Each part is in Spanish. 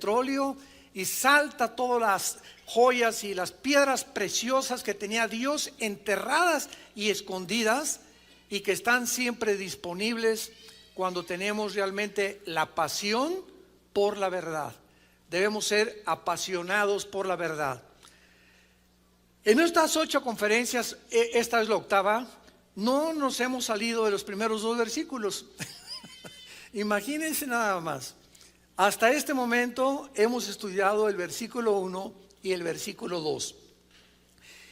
petróleo y salta todas las joyas y las piedras preciosas que tenía Dios enterradas y escondidas y que están siempre disponibles cuando tenemos realmente la pasión por la verdad. Debemos ser apasionados por la verdad. En estas 8 conferencias, esta es la 8ª, no nos hemos salido de los primeros 2 versículos. Imagínense nada más. Hasta este momento hemos estudiado el versículo 1 y el versículo 2.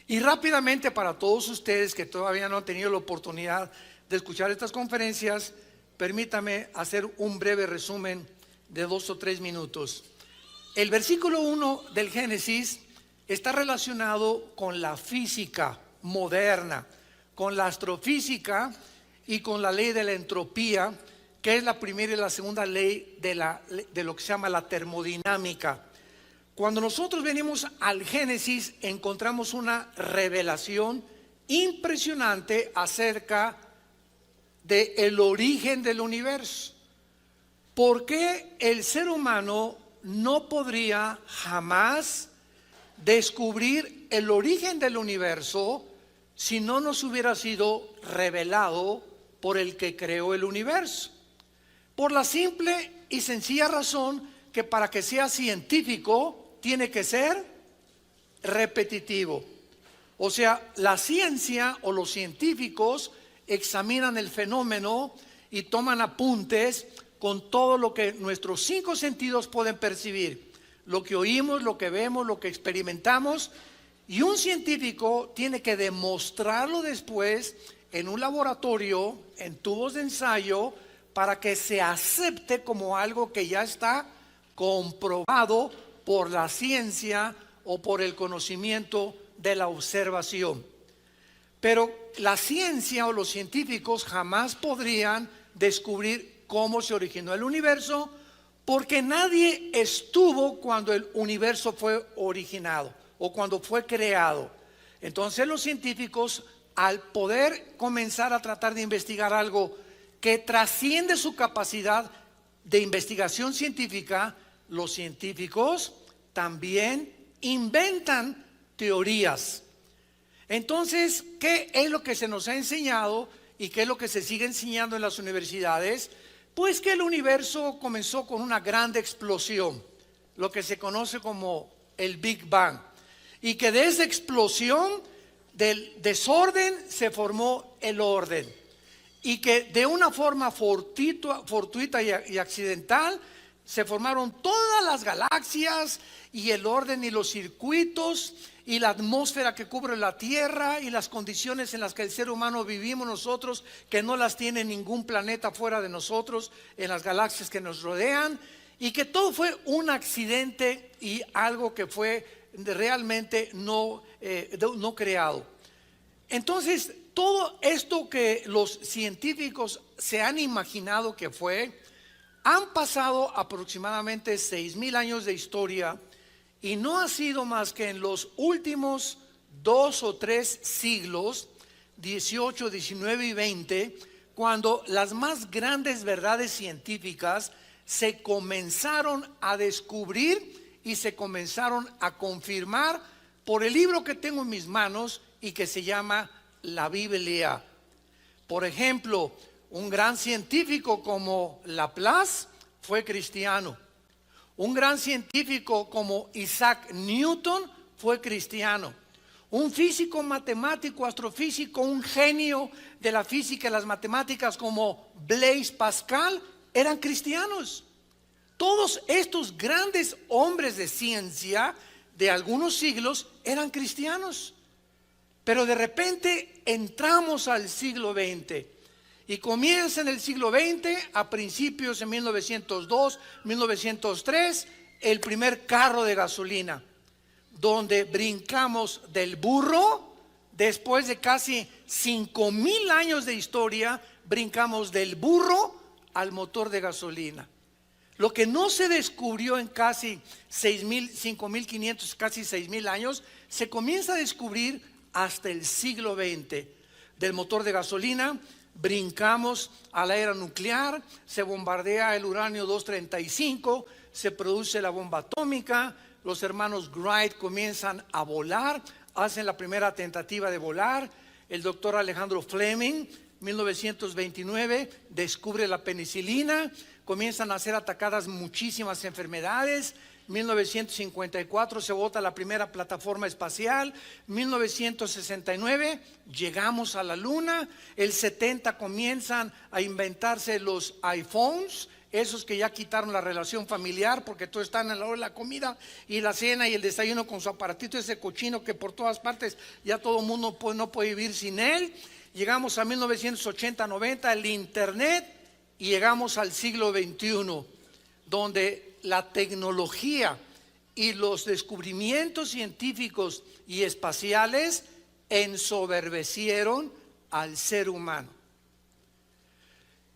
Y rápidamente, para todos ustedes que todavía no han tenido la oportunidad de escuchar estas conferencias, permítame hacer un breve resumen de 2 o 3 minutos. El versículo 1 del Génesis está relacionado con la física moderna, con la astrofísica y con la ley de la entropía, que es la primera y la segunda ley de lo que se llama la termodinámica. Cuando nosotros venimos al Génesis, encontramos una revelación impresionante acerca del origen del universo. ¿Por qué el ser humano no podría jamás descubrir el origen del universo si no nos hubiera sido revelado por el que creó el universo? Por la simple y sencilla razón que para que sea científico tiene que ser repetitivo. O sea, la ciencia o los científicos examinan el fenómeno y toman apuntes con todo lo que nuestros 5 sentidos pueden percibir. Lo que oímos, lo que vemos, lo que experimentamos. Y un científico tiene que demostrarlo después en un laboratorio, en tubos de ensayo, para que se acepte como algo que ya está comprobado por la ciencia o por el conocimiento de la observación. Pero la ciencia o los científicos jamás podrían descubrir cómo se originó el universo, porque nadie estuvo cuando el universo fue originado o cuando fue creado. Entonces los científicos, al poder comenzar a tratar de investigar algo que trasciende su capacidad de investigación científica, los científicos también inventan teorías. Entonces, ¿qué es lo que se nos ha enseñado y qué es lo que se sigue enseñando en las universidades? Pues que el universo comenzó con una gran explosión, lo que se conoce como el Big Bang, y que de esa explosión del desorden se formó el orden, y que de una forma fortuita y accidental se formaron todas las galaxias y el orden y los circuitos y la atmósfera que cubre la Tierra y las condiciones en las que el ser humano vivimos nosotros, que no las tiene ningún planeta fuera de nosotros, en las galaxias que nos rodean, y que todo fue un accidente y algo que fue realmente no creado. Entonces, todo esto que los científicos se han imaginado que fue, han pasado aproximadamente 6,000 años de historia, y no ha sido más que en los últimos 2 o 3 siglos, 18, 19 y 20, cuando las más grandes verdades científicas se comenzaron a descubrir y se comenzaron a confirmar por el libro que tengo en mis manos y que se llama la Biblia. Por ejemplo, un gran científico como Laplace fue cristiano. Un gran científico como Isaac Newton fue cristiano. Un físico, matemático, astrofísico, un genio de la física y las matemáticas como Blaise Pascal eran cristianos. Todos estos grandes hombres de ciencia de algunos siglos eran cristianos. Pero de repente entramos al siglo XX. Y comienza en el siglo XX, a principios de 1902, 1903, el primer carro de gasolina, donde brincamos del burro, después de casi 5,000 años de historia, brincamos del burro al motor de gasolina. Lo que no se descubrió en casi 5,500, casi 6,000 años, se comienza a descubrir hasta el siglo XX. Del motor de gasolina brincamos a la era nuclear, se bombardea el uranio 235, se produce la bomba atómica, los hermanos Wright comienzan a volar, hacen la primera tentativa de volar, el doctor Alejandro Fleming, 1929, descubre la penicilina, comienzan a ser atacadas muchísimas enfermedades. 1954 se bota la primera plataforma espacial. 1969 llegamos a la luna. El 70 comienzan a inventarse los iPhones, esos que ya quitaron la relación familiar porque todos están a la hora de la comida y la cena y el desayuno con su aparatito ese cochino que por todas partes ya todo el mundo no puede vivir sin él. Llegamos a 1980-90, el internet, y llegamos al siglo XXI, donde la tecnología y los descubrimientos científicos y espaciales ensoberbecieron al ser humano.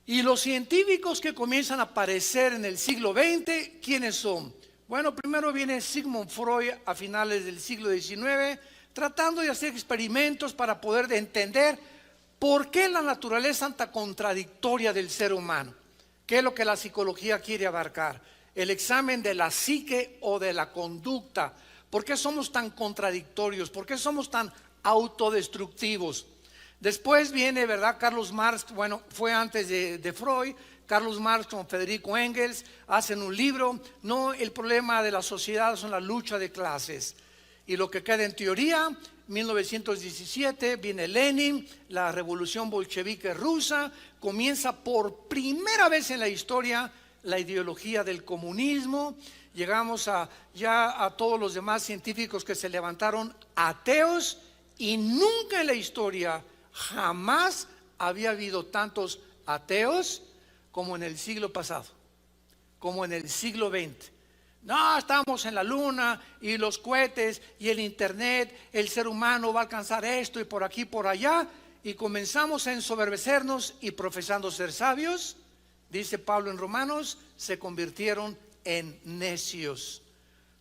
Y los científicos que comienzan a aparecer en el siglo XX, ¿quiénes son? Bueno, primero viene Sigmund Freud a finales del siglo XIX, tratando de hacer experimentos para poder entender por qué la naturaleza es tan contradictoria del ser humano. ¿Qué es lo que la psicología quiere abarcar? El examen de la psique o de la conducta. ¿Por qué somos tan contradictorios? ¿Por qué somos tan autodestructivos? Después viene, ¿verdad? Carlos Marx, bueno, fue antes de Freud. Carlos Marx con Federico Engels hacen un libro. No, el problema de la sociedad son la lucha de clases. Y lo que queda en teoría, 1917 viene Lenin, la revolución bolchevique rusa, comienza por primera vez en la historia la ideología del comunismo. Llegamos ya a todos los demás científicos que se levantaron ateos, y nunca en la historia, jamás había habido tantos ateos como en el siglo pasado, como en el siglo XX. No, estamos en la luna y los cohetes y el internet, el ser humano va a alcanzar esto y por aquí, por allá, y comenzamos a ensoberbecernos y profesando ser sabios, dice Pablo en Romanos, se convirtieron en necios.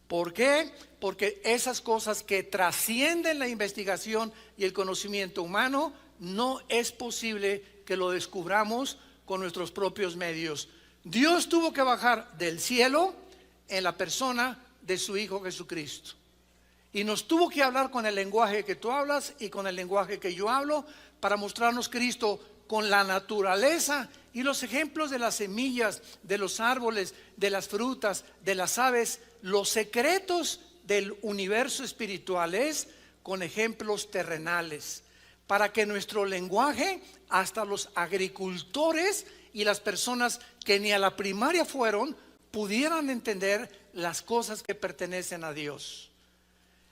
¿Por qué? Porque esas cosas que trascienden la investigación y el conocimiento humano, no es posible que lo descubramos con nuestros propios medios. Dios tuvo que bajar del cielo en la persona de su Hijo Jesucristo, y nos tuvo que hablar con el lenguaje que tú hablas y con el lenguaje que yo hablo, para mostrarnos Cristo con la naturaleza y los ejemplos de las semillas, de los árboles, de las frutas, de las aves, los secretos del universo espirituales con ejemplos terrenales, para que nuestro lenguaje, hasta los agricultores y las personas que ni a la primaria fueron, pudieran entender las cosas que pertenecen a Dios.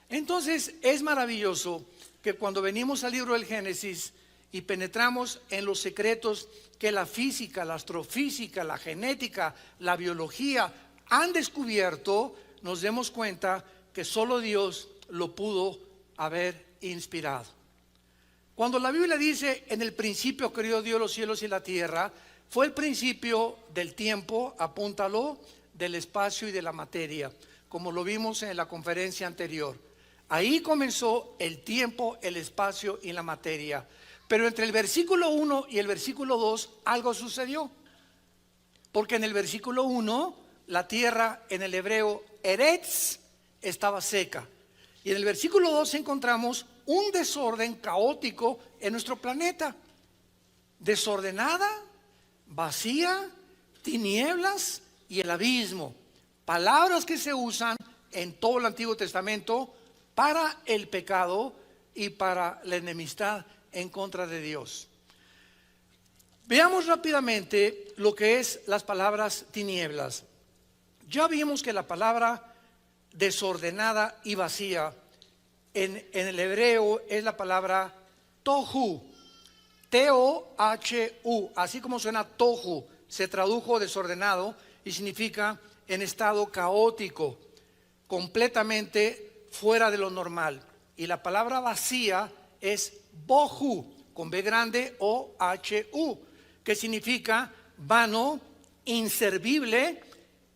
Entonces es maravilloso que cuando venimos al libro del Génesis y penetramos en los secretos que la física, la astrofísica, la genética, la biología han descubierto, nos demos cuenta que solo Dios lo pudo haber inspirado. Cuando la Biblia dice: en el principio creó Dios los cielos y la tierra, fue el principio del tiempo, apúntalo, del espacio y de la materia, como lo vimos en la conferencia anterior. Ahí comenzó el tiempo, el espacio y la materia. Pero entre el versículo 1 y el versículo 2 algo sucedió. Porque en el versículo 1 la tierra, en el hebreo eretz, estaba seca. Y en el versículo 2 encontramos un desorden caótico en nuestro planeta. Desordenada, vacía, tinieblas y el abismo. Palabras que se usan en todo el Antiguo Testamento para el pecado y para la enemistad en contra de Dios. Veamos rápidamente lo que es las palabras tinieblas. Ya vimos que la palabra desordenada y vacía en el hebreo es la palabra tohu, T-O-H-U, así como suena tohu, se tradujo desordenado y significa en estado caótico, completamente fuera de lo normal. Y la palabra vacía es bohu, con B grande, O-H-U, que significa vano, inservible.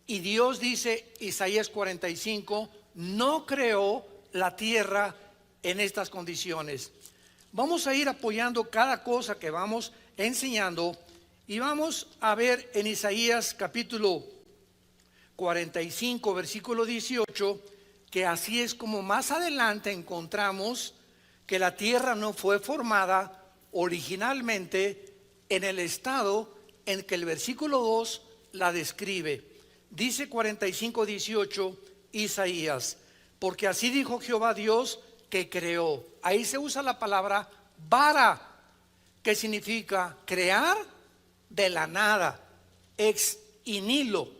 Y Dios dice, Isaías 45, no creó la tierra en estas condiciones. Vamos a ir apoyando cada cosa que vamos enseñando, y vamos a ver en Isaías capítulo 45, versículo 18, que así es como más adelante encontramos que la tierra no fue formada originalmente en el estado en que el versículo 2 la describe. Dice 45, 18 Isaías: porque así dijo Jehová Dios que creó. Ahí se usa la palabra bara, que significa crear de la nada, ex nihilo.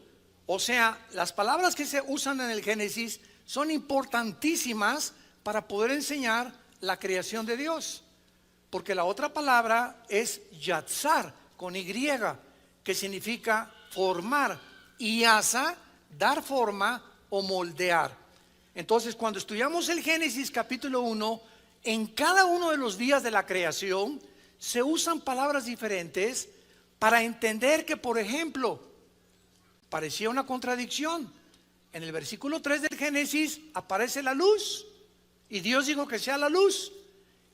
O sea, las palabras que se usan en el Génesis son importantísimas para poder enseñar la creación de Dios, porque la otra palabra es yatzar, con Y, que significa formar, y asa, dar forma o moldear. Entonces, cuando estudiamos el Génesis capítulo 1, en cada uno de los días de la creación se usan palabras diferentes para entender que, por ejemplo, parecía una contradicción. En el versículo 3 del Génesis aparece la luz y Dios dijo que sea la luz,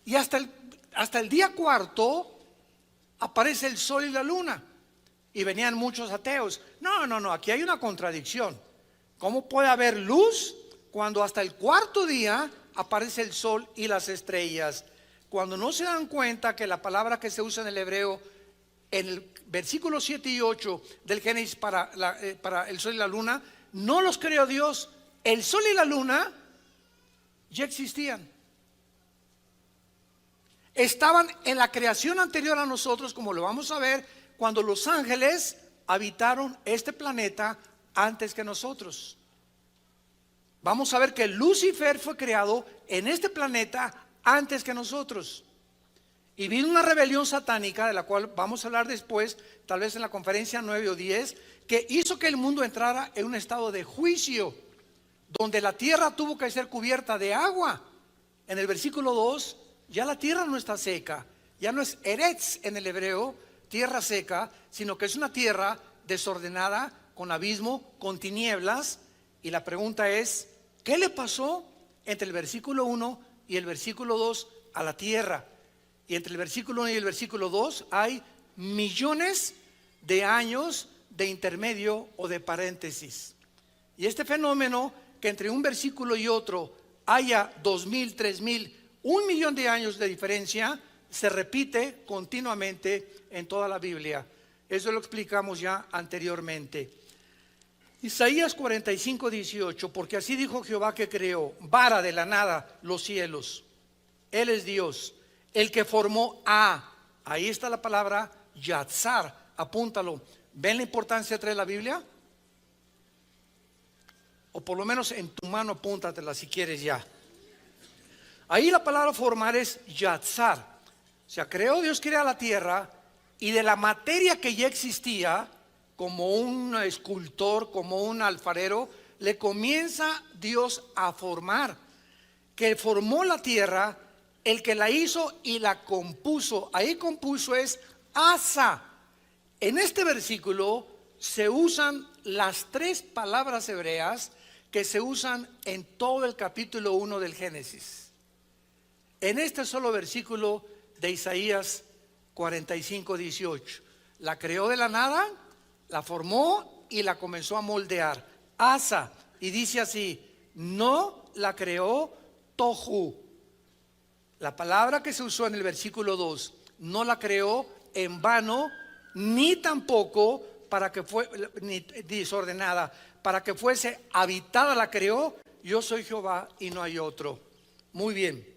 y hasta el día cuarto aparece el sol y la luna, y venían muchos ateos. No, aquí hay una contradicción. ¿Cómo puede haber luz cuando hasta el cuarto día aparece el sol y las estrellas? Cuando no se dan cuenta que la palabra que se usa en el hebreo en el versículo 7 y 8 del Génesis para el sol y la luna, no los creó Dios. El sol y la luna ya existían. Estaban en la creación anterior a nosotros, como lo vamos a ver, cuando los ángeles habitaron este planeta antes que nosotros. Vamos a ver que Lucifer fue creado en este planeta antes que nosotros. Y vino una rebelión satánica, de la cual vamos a hablar después, tal vez en la conferencia 9 o 10, que hizo que el mundo entrara en un estado de juicio, donde la tierra tuvo que ser cubierta de agua. En el versículo 2, ya la tierra no está seca, ya no es eretz en el hebreo, tierra seca, sino que es una tierra desordenada, con abismo, con tinieblas. Y la pregunta es, ¿qué le pasó entre el versículo 1 y el versículo 2 a la tierra? Y entre el versículo 1 y el versículo 2 hay millones de años de intermedio o de paréntesis. Y este fenómeno, que entre un versículo y otro haya 2000, 3000, 1.000.000 de años de diferencia, se repite continuamente en toda la Biblia. Eso lo explicamos ya anteriormente. Isaías 45, 18: porque así dijo Jehová que creó, vara de la nada, los cielos. Él es Dios, el que formó ahí está la palabra yatzar, apúntalo. ¿Ven la importancia de traer la Biblia? O por lo menos en tu mano apúntatela si quieres ya. Ahí la palabra formar es yatzar. O sea, creó, Dios crea la tierra, y de la materia que ya existía, como un escultor, como un alfarero, le comienza Dios a formar. Que formó la tierra, el que la hizo y la compuso. Ahí compuso es asa. En este versículo se usan las tres palabras hebreas que se usan en todo el capítulo 1 del Génesis. En este solo versículo de Isaías 45, 18. La creó de la nada, la formó y la comenzó a moldear. Asa. Y dice así: no la creó tohu. La palabra que se usó en el versículo 2, no la creó en vano, ni tampoco para que fuese desordenada, para que fuese habitada la creó. Yo soy Jehová y no hay otro. Muy bien.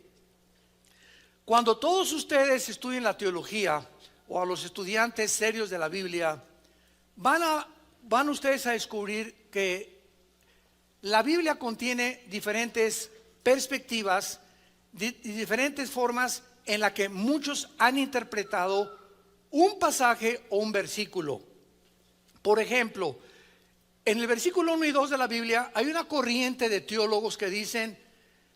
Cuando todos ustedes estudien la teología, o a los estudiantes serios de la Biblia, van ustedes a descubrir que la Biblia contiene diferentes perspectivas, diferentes formas en las que muchos han interpretado un pasaje o un versículo. Por ejemplo, en el versículo 1 y 2 de la Biblia hay una corriente de teólogos que dicen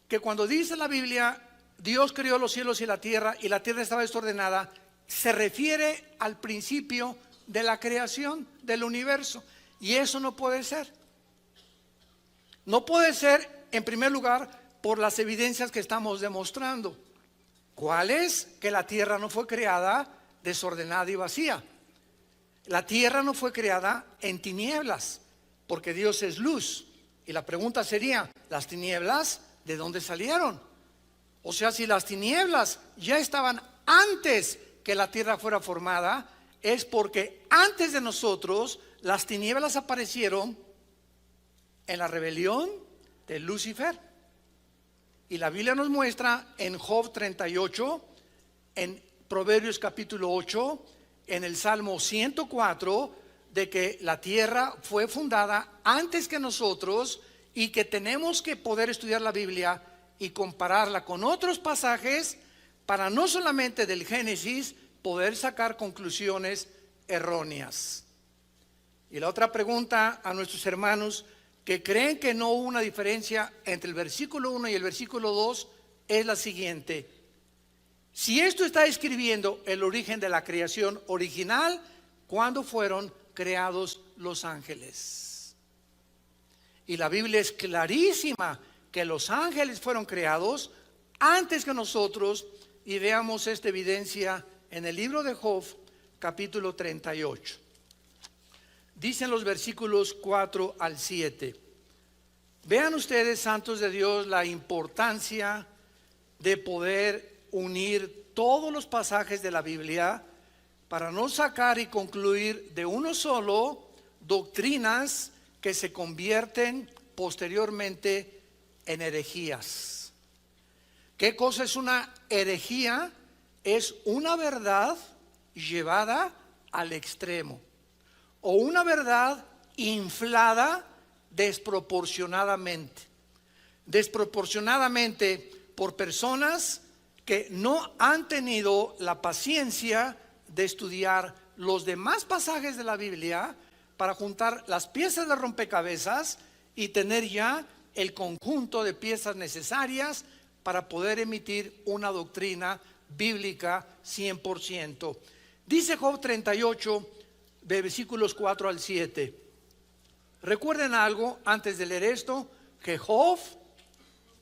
que cuando dice la Biblia Dios creó los cielos y la tierra estaba desordenada, se refiere al principio de la creación del universo. Y eso no puede ser. No puede ser, en primer lugar, por las evidencias que estamos demostrando. ¿Cuál es? Que la tierra no fue creada desordenada y vacía. La tierra no fue creada en tinieblas. porque Dios es luz. Y la pregunta sería, ¿las tinieblas de dónde salieron? O sea, si las tinieblas ya estaban antes que la tierra fuera formada, es porque antes de nosotros las tinieblas aparecieron en la rebelión de Lucifer. Y la Biblia nos muestra en Job 38, en Proverbios capítulo 8, en el Salmo 104, de que la tierra fue fundada antes que nosotros y que tenemos que poder estudiar la Biblia y compararla con otros pasajes para no solamente del Génesis poder sacar conclusiones erróneas. Y la otra pregunta a nuestros hermanos que creen que no hubo una diferencia entre el versículo 1 y el versículo 2 es la siguiente: si esto está describiendo el origen de la creación original, ¿cuándo fueron creados los ángeles? Y la Biblia es clarísima que los ángeles fueron creados antes que nosotros, y veamos esta evidencia en el libro de Job capítulo 38. Dicen los versículos 4 al 7. Vean ustedes, santos de Dios, la importancia de poder unir todos los pasajes de la Biblia para no sacar y concluir de uno solo doctrinas que se convierten posteriormente en herejías. ¿Qué cosa es una herejía? Es una verdad llevada al extremo, o una verdad inflada desproporcionadamente por personas que no han tenido la paciencia de estudiar los demás pasajes de la Biblia para juntar las piezas de rompecabezas y tener ya el conjunto de piezas necesarias para poder emitir una doctrina bíblica 100%. Dice Job 38, de versículos 4 al 7. Recuerden algo antes de leer esto, que Job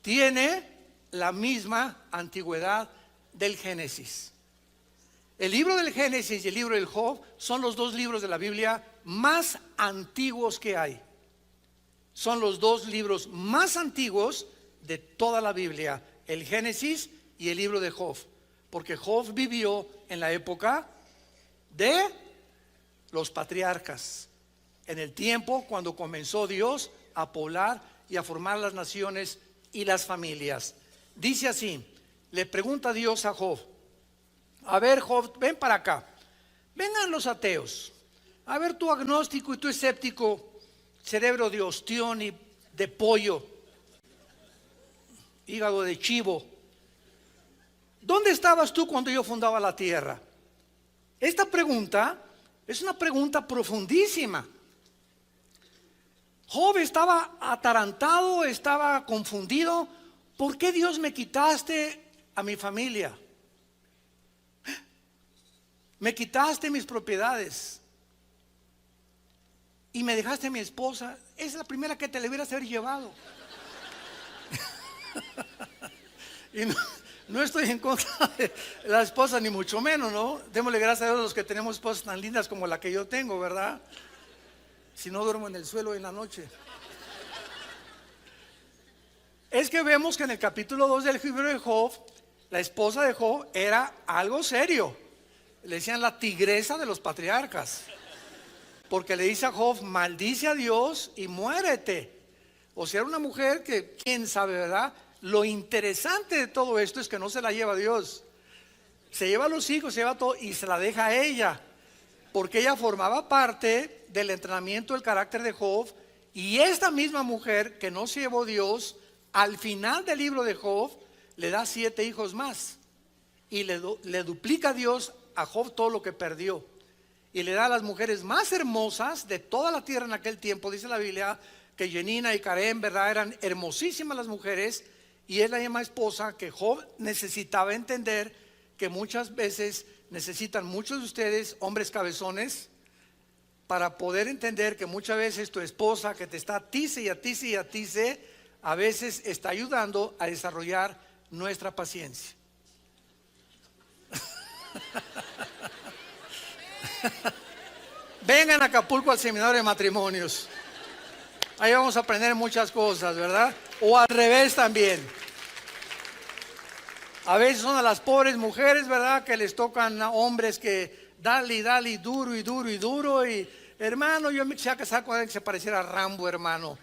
tiene la misma antigüedad del Génesis. El libro del Génesis y el libro del Job son los dos libros de la Biblia más antiguos que hay. Son los dos libros más antiguos de toda la Biblia, el Génesis y el libro de Job, porque Job vivió en la época de los patriarcas, en el tiempo cuando comenzó Dios a poblar y a formar las naciones y las familias. Dice así, le pregunta Dios a Job: a ver, Job, ven para acá, vengan los ateos, a ver, tú agnóstico y tú escéptico, cerebro de ostión y de pollo, hígado de chivo, ¿dónde estabas tú cuando yo fundaba la tierra? Esta pregunta es una pregunta profundísima. Job estaba atarantado, estaba confundido. ¿Por qué Dios me quitaste a mi familia? Me quitaste mis propiedades y me dejaste a mi esposa. Es la primera que te le hubieras haber llevado. Y no estoy en contra de la esposa, ni mucho menos, ¿no? Démosle gracias a Dios a los que tenemos esposas tan lindas como la que yo tengo, ¿verdad? Si no, duermo en el suelo en la noche. Es que vemos que en el capítulo 2 del libro de Job, la esposa de Job era algo serio. Le decían la tigresa de los patriarcas, porque le dice a Job: maldice a Dios y muérete. O sea, era una mujer que, quién sabe, ¿verdad? Lo interesante de todo esto es que no se la lleva a Dios, se lleva a los hijos, se lleva todo y se la deja a ella, porque ella formaba parte del entrenamiento del carácter de Job. Y esta misma mujer que no se llevó a Dios, al final del libro de Job le da 7 hijos más y le duplica a Dios a Job todo lo que perdió, y le da a las mujeres más hermosas de toda la tierra en aquel tiempo. Dice la Biblia que Jenina y Karen, ¿verdad?, eran hermosísimas las mujeres, y es la misma esposa que Job necesitaba entender que muchas veces necesitan muchos de ustedes, hombres cabezones, para poder entender que muchas veces tu esposa, que te está atice y atice y atice, a veces está ayudando a desarrollar nuestra paciencia. Vengan a Acapulco al seminario de matrimonios. Ahí vamos a aprender muchas cosas, ¿verdad? O al revés también. A veces son a las pobres mujeres, ¿verdad? Que les tocan a hombres que dale y dale y duro y duro y duro. Y hermano, yo me quisiera casar con alguien que se pareciera a Rambo, hermano.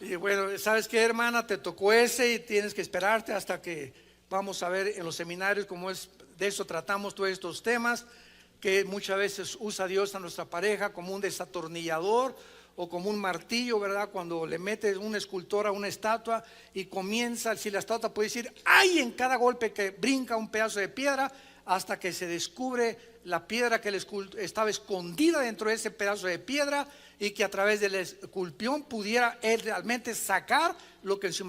Y bueno, ¿sabes qué, hermana? Te tocó ese y tienes que esperarte hasta que vamos a ver en los seminarios cómo es. De eso tratamos todos estos temas, que muchas veces usa Dios a nuestra pareja como un desatornillador o como un martillo, ¿verdad? Cuando le metes un escultor a una estatua y comienza, si la estatua puede decir ¡ay! En cada golpe que brinca un pedazo de piedra, hasta que se descubre la piedra que estaba escondida dentro de ese pedazo de piedra, y que a través del esculpión pudiera él realmente sacar lo que en su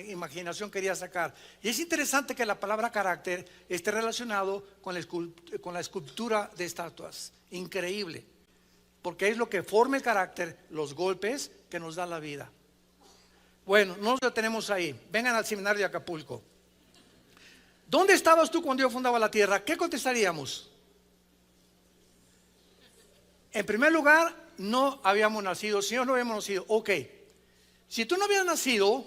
imaginación quería sacar. Y es interesante que la palabra carácter esté relacionado con la escultura de estatuas. Increíble, porque es lo que forma el carácter, los golpes que nos da la vida. Bueno, nos lo tenemos ahí. Vengan al seminario de Acapulco. ¿Dónde estabas tú cuando Dios fundaba la tierra? ¿Qué contestaríamos? En primer lugar, no habíamos nacido. Si no habíamos nacido, ok. Si tú no habías nacido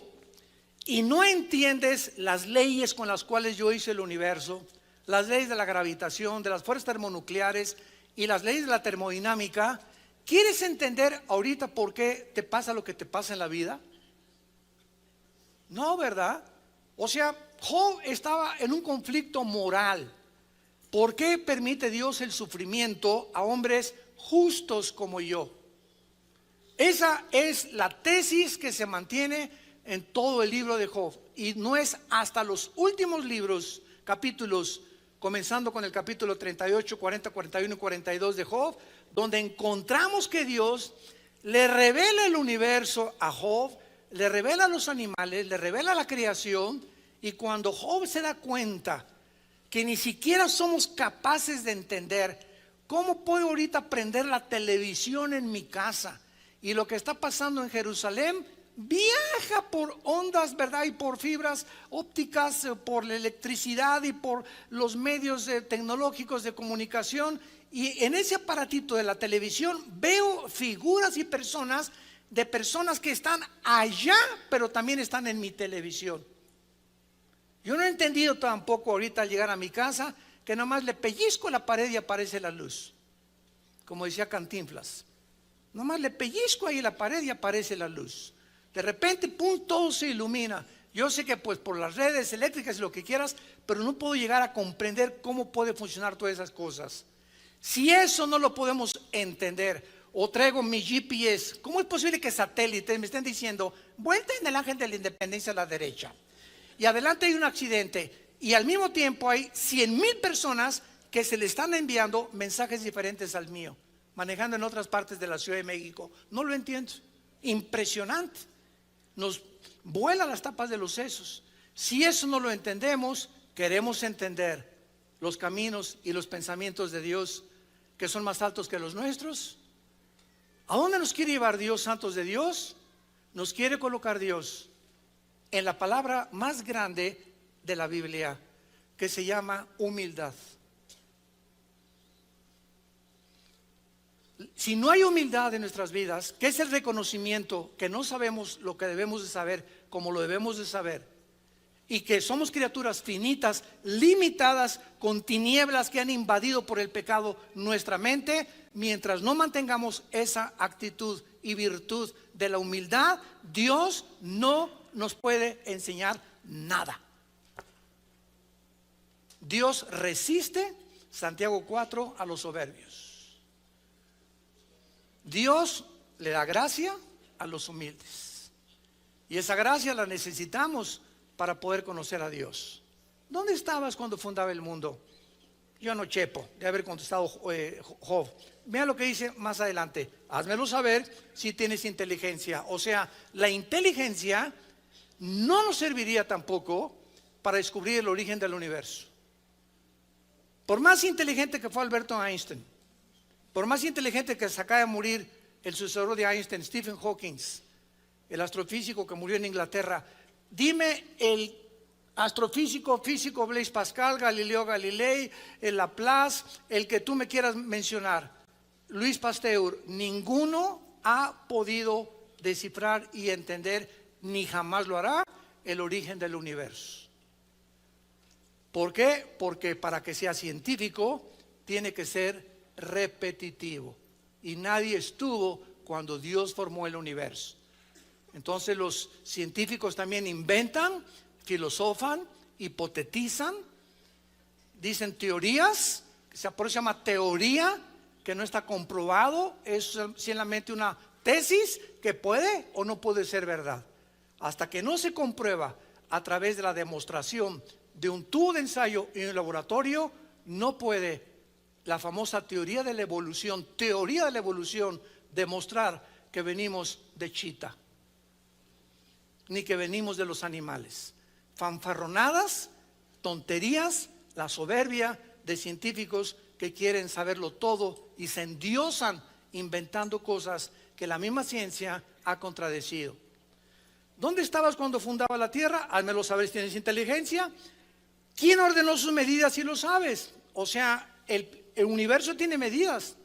y no entiendes las leyes con las cuales yo hice el universo, las leyes de la gravitación, de las fuerzas termonucleares y las leyes de la termodinámica, ¿quieres entender ahorita por qué te pasa lo que te pasa en la vida? No, ¿verdad? O sea, Job estaba en un conflicto moral. ¿Por qué permite Dios el sufrimiento a hombres justos como yo? Esa es la tesis que se mantiene en todo el libro de Job. Y no es hasta los últimos libros, capítulos, comenzando con el capítulo 38, 40, 41 y 42 de Job, donde encontramos que Dios le revela el universo a Job, le revela a los animales, le revela la creación. Y cuando Job se da cuenta que ni siquiera somos capaces de entender cómo puedo ahorita prender la televisión en mi casa, y lo que está pasando en Jerusalén viaja por ondas, ¿verdad? Y por fibras ópticas, por la electricidad y por los medios tecnológicos de comunicación. Y en ese aparatito de la televisión veo figuras y personas que están allá, pero también están en mi televisión. Yo no he entendido tampoco ahorita al llegar a mi casa que nomás le pellizco la pared y aparece la luz, como decía Cantinflas. Nomás le pellizco ahí la pared y aparece la luz. De repente, pum, todo se ilumina. Yo sé que pues por las redes eléctricas y lo que quieras, pero no puedo llegar a comprender cómo puede funcionar todas esas cosas. Si eso no lo podemos entender, o traigo mi GPS, ¿cómo es posible que satélites me estén diciendo vuelta en el Ángel de la Independencia a la derecha, y adelante hay un accidente, y al mismo tiempo hay 100,000 personas que se le están enviando mensajes diferentes al mío, manejando en otras partes de la Ciudad de México? No lo entiendo. Impresionante. Nos vuela las tapas de los sesos. Si eso no lo entendemos, queremos entender los caminos y los pensamientos de Dios, que son más altos que los nuestros. ¿A dónde nos quiere llevar Dios, santos de Dios? Nos quiere colocar Dios en la palabra más grande de la Biblia, que se llama humildad. Si no hay humildad en nuestras vidas, que es el reconocimiento que no sabemos lo que debemos de saber como lo debemos de saber, y que somos criaturas finitas, limitadas, con tinieblas que han invadido por el pecado nuestra mente, mientras no mantengamos esa actitud y virtud de la humildad, Dios no nos puede enseñar nada. Dios resiste, Santiago 4, a los soberbios. Dios le da gracia a los humildes, y esa gracia la necesitamos para poder conocer a Dios. ¿Dónde estabas cuando fundaba el mundo? Yo no chepo de haber contestado Job. Vea lo que dice más adelante: házmelo saber si tienes inteligencia. O sea, la inteligencia no nos serviría tampoco para descubrir el origen del universo. Por más inteligente que fue Alberto Einstein, por más inteligente que se acaba de morir el sucesor de Einstein, Stephen Hawking, el astrofísico que murió en Inglaterra, dime el astrofísico, físico Blaise Pascal, Galileo Galilei, el Laplace, el que tú me quieras mencionar, Luis Pasteur, ninguno ha podido descifrar y entender, ni jamás lo hará, el origen del universo. ¿Por qué? Porque para que sea científico tiene que ser repetitivo. Y nadie estuvo cuando Dios formó el universo. Entonces los científicos también inventan, filosofan, hipotetizan, dicen teorías, por eso se llama teoría, que no está comprobado, es simplemente una tesis que puede o no puede ser verdad. Hasta que no se comprueba a través de la demostración de un tubo de ensayo en un laboratorio, no puede la famosa teoría de la evolución demostrar que venimos de chita, ni que venimos de los animales. Fanfarronadas, tonterías, la soberbia de científicos que quieren saberlo todo y se endiosan inventando cosas que la misma ciencia ha contradecido. ¿Dónde estabas cuando fundaba la tierra? Házmelo saber si tienes inteligencia. ¿Quién ordenó sus medidas si lo sabes? O sea, el universo tiene medidas.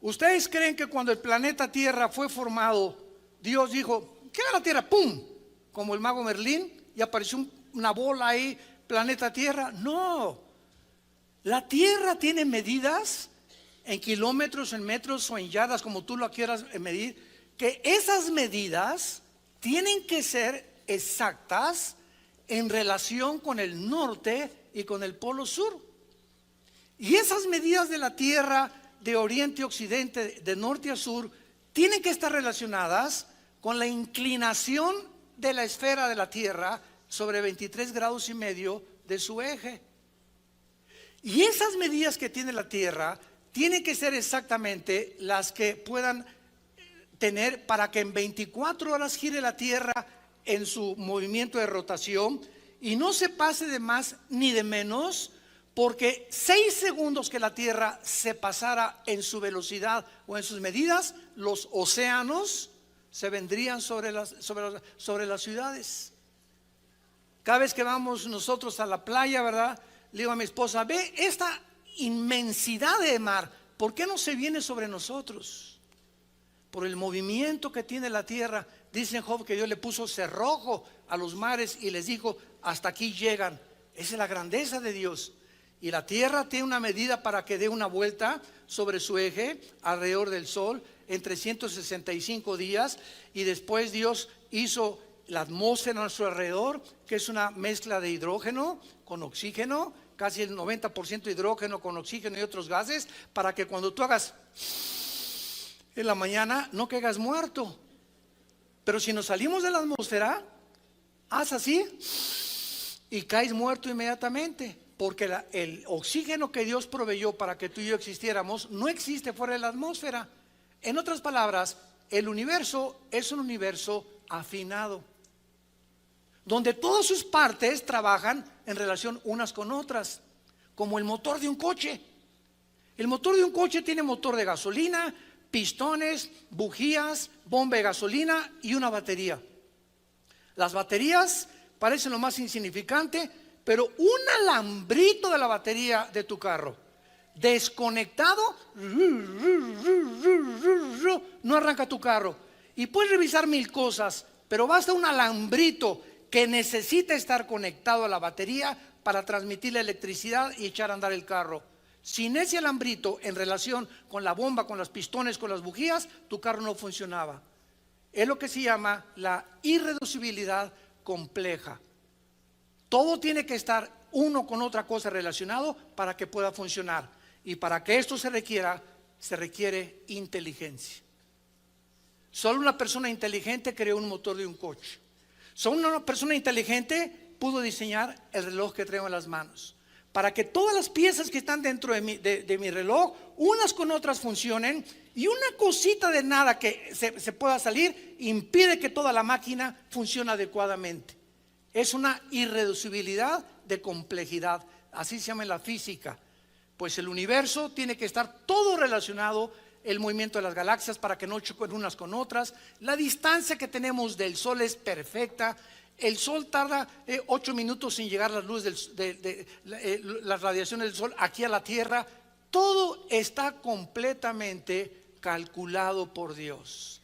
¿Ustedes creen que cuando el planeta Tierra fue formado, Dios dijo, ¿qué era la Tierra? ¡Pum! Como el mago Merlín, y apareció una bola ahí, planeta Tierra. No, la Tierra tiene medidas en kilómetros, en metros o en yardas, como tú lo quieras medir, que esas medidas tienen que ser exactas en relación con el norte y con el polo sur. Y esas medidas de la Tierra de oriente a occidente, de norte a sur, tienen que estar relacionadas con la inclinación de la esfera de la Tierra sobre 23 grados y medio de su eje. Y esas medidas que tiene la Tierra tienen que ser exactamente las que puedan tener para que en 24 horas gire la Tierra en su movimiento de rotación y no se pase de más ni de menos, porque 6 segundos que la Tierra se pasara en su velocidad o en sus medidas, los océanos se vendrían sobre las ciudades. Cada vez que vamos nosotros a la playa, ¿verdad? Le digo a mi esposa, ve esta inmensidad de mar, ¿por qué no se viene sobre nosotros? Por el movimiento que tiene la tierra. Dice Job que Dios le puso cerrojo a los mares y les dijo, hasta aquí llegan. Esa es la grandeza de Dios. Y la tierra tiene una medida para que dé una vuelta sobre su eje alrededor del sol en 365 días. Y después Dios hizo la atmósfera a nuestro alrededor, que es una mezcla de hidrógeno con oxígeno, casi el 90% hidrógeno con oxígeno y otros gases, para que cuando tú hagas en la mañana no caigas muerto. Pero si nos salimos de la atmósfera, haz así y caes muerto inmediatamente, porque el oxígeno que Dios proveyó para que tú y yo existiéramos no existe fuera de la atmósfera. En otras palabras, el universo es un universo afinado, donde todas sus partes trabajan en relación unas con otras, como el motor de un coche. El motor de un coche tiene motor de gasolina, pistones, bujías, bomba de gasolina y una batería. Las baterías parecen lo más insignificante, pero un alambrito de la batería de tu carro desconectado no arranca tu carro. Y puedes revisar 1000 cosas, pero basta un alambrito que necesita estar conectado a la batería para transmitir la electricidad y echar a andar el carro. Sin ese alambrito en relación con la bomba, con los pistones, con las bujías, tu carro no funcionaba. Es lo que se llama la irreducibilidad compleja. Todo tiene que estar uno con otra cosa relacionado para que pueda funcionar. Y para que esto se requiere inteligencia. Solo una persona inteligente creó un motor de un coche. Solo una persona inteligente pudo diseñar el reloj que traigo en las manos. Para que todas las piezas que están dentro de mi reloj, unas con otras funcionen, y una cosita de nada que se pueda salir impide que toda la máquina funcione adecuadamente. Es una irreducibilidad de complejidad, así se llama en la física. Pues el universo tiene que estar todo relacionado, el movimiento de las galaxias para que no choquen unas con otras. La distancia que tenemos del Sol es perfecta. El Sol tarda 8 minutos sin llegar las luces las radiaciones del Sol aquí a la Tierra. Todo está completamente calculado por Dios.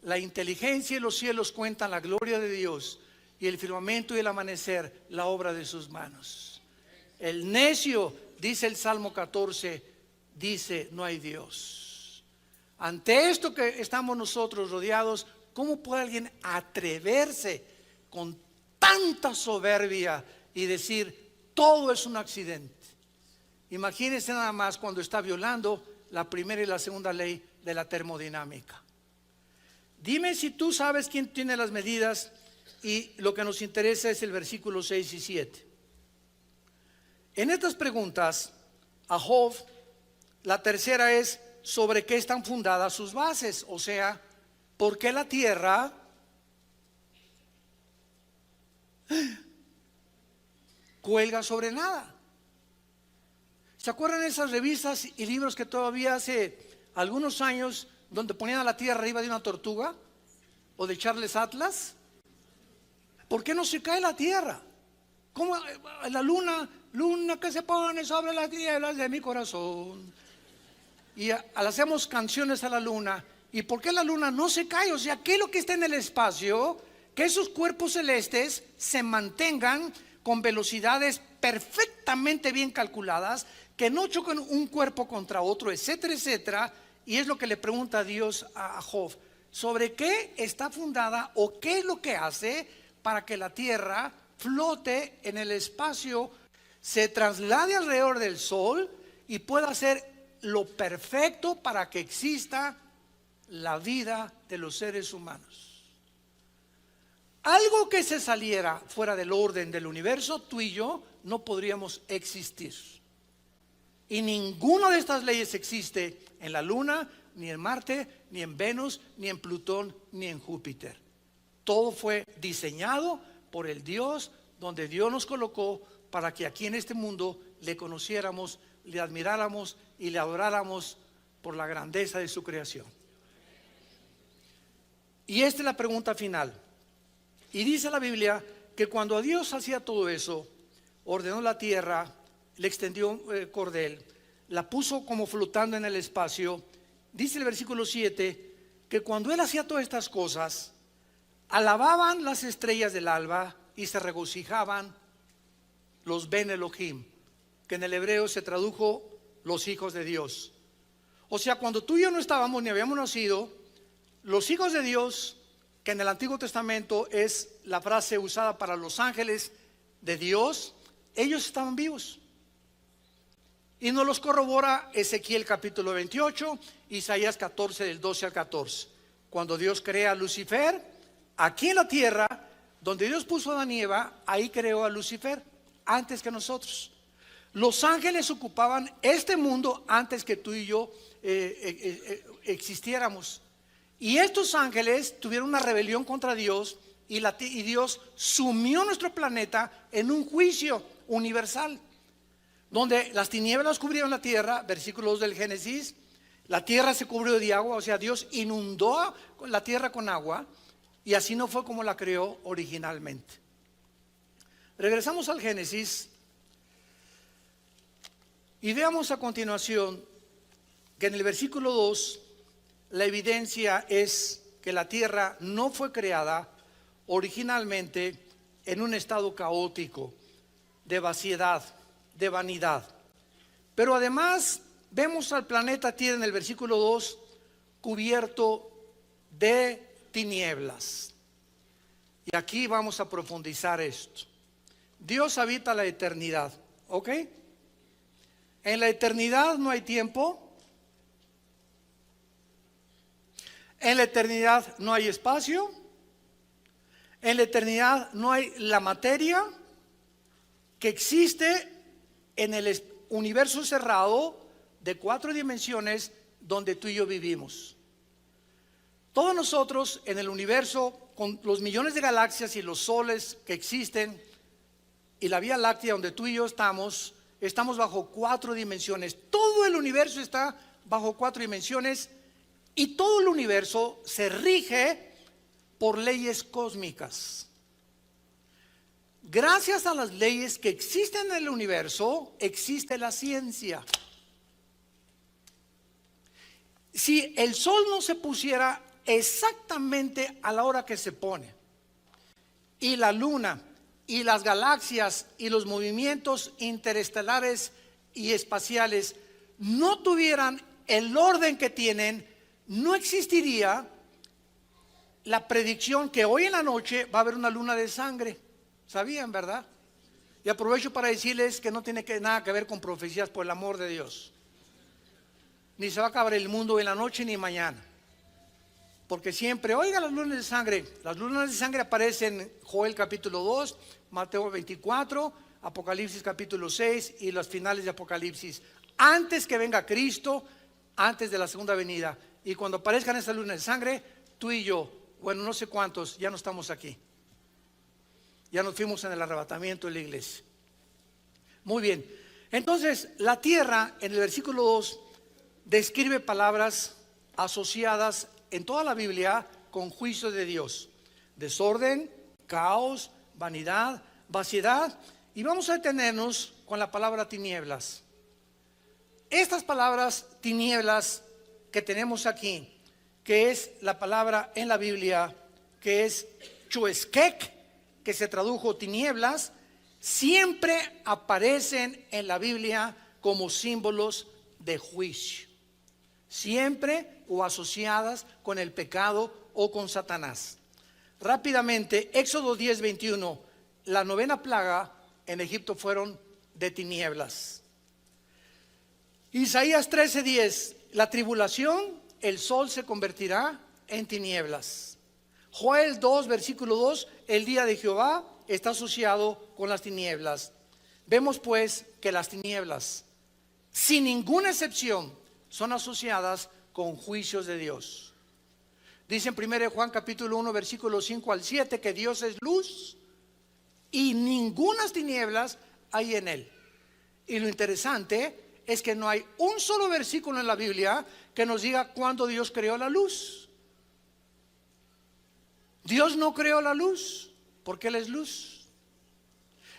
La inteligencia y los cielos cuentan la gloria de Dios, y el firmamento y el amanecer la obra de sus manos. El necio, dice el Salmo 14, dice: no hay Dios. Ante esto que estamos nosotros rodeados, ¿cómo puede alguien atreverse con tanta soberbia y decir todo es un accidente? Imagínense nada más cuando está violando la primera y la segunda ley de la termodinámica. Dime si tú sabes quién tiene las medidas, y lo que nos interesa es el versículo 6 y 7. En estas preguntas a Job, la tercera es: ¿sobre qué están fundadas sus bases? O sea, ¿por qué la tierra cuelga sobre nada? ¿Se acuerdan de esas revistas y libros que todavía hace algunos años, donde ponían a la tierra arriba de una tortuga, o de Charles Atlas? ¿Por qué no se cae la tierra? ¿Cómo la luna que se pone sobre las tinieblas de mi corazón? Y le hacemos canciones a la luna. ¿Y por qué la luna no se cae? O sea, ¿qué es lo que está en el espacio? Que esos cuerpos celestes se mantengan con velocidades perfectamente bien calculadas, que no choquen un cuerpo contra otro, etcétera, etcétera. Y es lo que le pregunta a Dios a Job: ¿sobre qué está fundada, o qué es lo que hace para que la tierra flote en el espacio, se traslade alrededor del sol y pueda hacer lo perfecto para que exista la vida de los seres humanos? Algo que se saliera fuera del orden del universo, tú y yo no podríamos existir. Y ninguna de estas leyes existe en la luna, ni en Marte, ni en Venus, ni en Plutón, ni en Júpiter. Todo fue diseñado por el Dios, donde Dios nos colocó para que aquí en este mundo le conociéramos, le admiráramos y le adoráramos por la grandeza de su creación. Y esta es la pregunta final. Y dice la Biblia que cuando Dios hacía todo eso, ordenó la tierra, le extendió cordel, la puso como flotando en el espacio. Dice el versículo 7 que cuando Él hacía todas estas cosas, alababan las estrellas del alba y se regocijaban los Ben Elohim, que en el hebreo se tradujo los hijos de Dios. O sea, cuando tú y yo no estábamos ni habíamos nacido, los hijos de Dios, que en el Antiguo Testamento es la frase usada para los ángeles de Dios, ellos estaban vivos. Y nos los corrobora Ezequiel capítulo 28, Isaías 14 del 12 al 14. Cuando Dios crea a Lucifer, aquí en la tierra, donde Dios puso a Adán y Eva, ahí creó a Lucifer antes que nosotros. Los ángeles ocupaban este mundo antes que tú y yo existiéramos. Y estos ángeles tuvieron una rebelión contra Dios, y Dios sumió nuestro planeta en un juicio universal, donde las tinieblas cubrieron la tierra, versículo 2 del Génesis. La tierra se cubrió de agua, o sea, Dios inundó la tierra con agua. Y así no fue como la creó originalmente. Regresamos al Génesis y veamos a continuación que en el versículo 2 la evidencia es que la tierra no fue creada originalmente en un estado caótico, de vaciedad, de vanidad. Pero además vemos al planeta Tierra en el versículo 2 cubierto de tinieblas. Y aquí vamos a profundizar esto. Dios habita la eternidad, ¿ok? En la eternidad no hay tiempo. En la eternidad no hay espacio. En la eternidad no hay la materia que existe en el universo cerrado de 4 dimensiones donde tú y yo vivimos. Todos nosotros en el universo, con los millones de galaxias y los soles que existen, y la Vía Láctea donde tú y yo estamos bajo 4 dimensiones. Todo el universo está bajo 4 dimensiones, y todo el universo se rige por leyes cósmicas. Gracias a las leyes que existen en el universo, existe la ciencia. Si el sol no se pusiera exactamente a la hora que se pone, y la luna y las galaxias y los movimientos interestelares y espaciales no tuvieran el orden que tienen, no existiría la predicción que hoy en la noche va a haber una luna de sangre. ¿Sabían, verdad? Y aprovecho para decirles que no tiene nada que ver con profecías, por el amor de Dios. Ni se va a acabar el mundo en la noche ni mañana. Porque siempre, oiga, las lunas de sangre. Las lunas de sangre aparecen en Joel capítulo 2, Mateo 24, Apocalipsis capítulo 6 y los finales de Apocalipsis. Antes que venga Cristo, antes de la segunda venida. Y cuando aparezcan esas lunas de sangre, tú y yo, bueno, no sé cuántos, ya no estamos aquí. Ya nos fuimos en el arrebatamiento de la iglesia. Muy bien. Entonces, la tierra, en el versículo 2, describe palabras asociadas en toda la Biblia con juicio de Dios: desorden, caos, vanidad, vaciedad. Y vamos a detenernos con la palabra tinieblas. Estas palabras tinieblas que tenemos aquí, que es la palabra en la Biblia, que es chueskek, que se tradujo tinieblas, siempre aparecen en la Biblia como símbolos de juicio. Siempre o asociadas con el pecado o con Satanás. Rápidamente, Éxodo 10, 21, la novena plaga en Egipto fueron de tinieblas. Isaías 13, 10, la tribulación, el sol se convertirá en tinieblas. Joel 2, versículo 2, el día de Jehová está asociado con las tinieblas. Vemos pues que las tinieblas, sin ninguna excepción, son asociadas con juicios de Dios. Dice en 1 Juan capítulo 1, versículos 5 al 7, que Dios es luz y ninguna tinieblas hay en él. Y lo interesante es que no hay un solo versículo en la Biblia que nos diga cuándo Dios creó la luz. Dios no creó la luz porque Él es luz.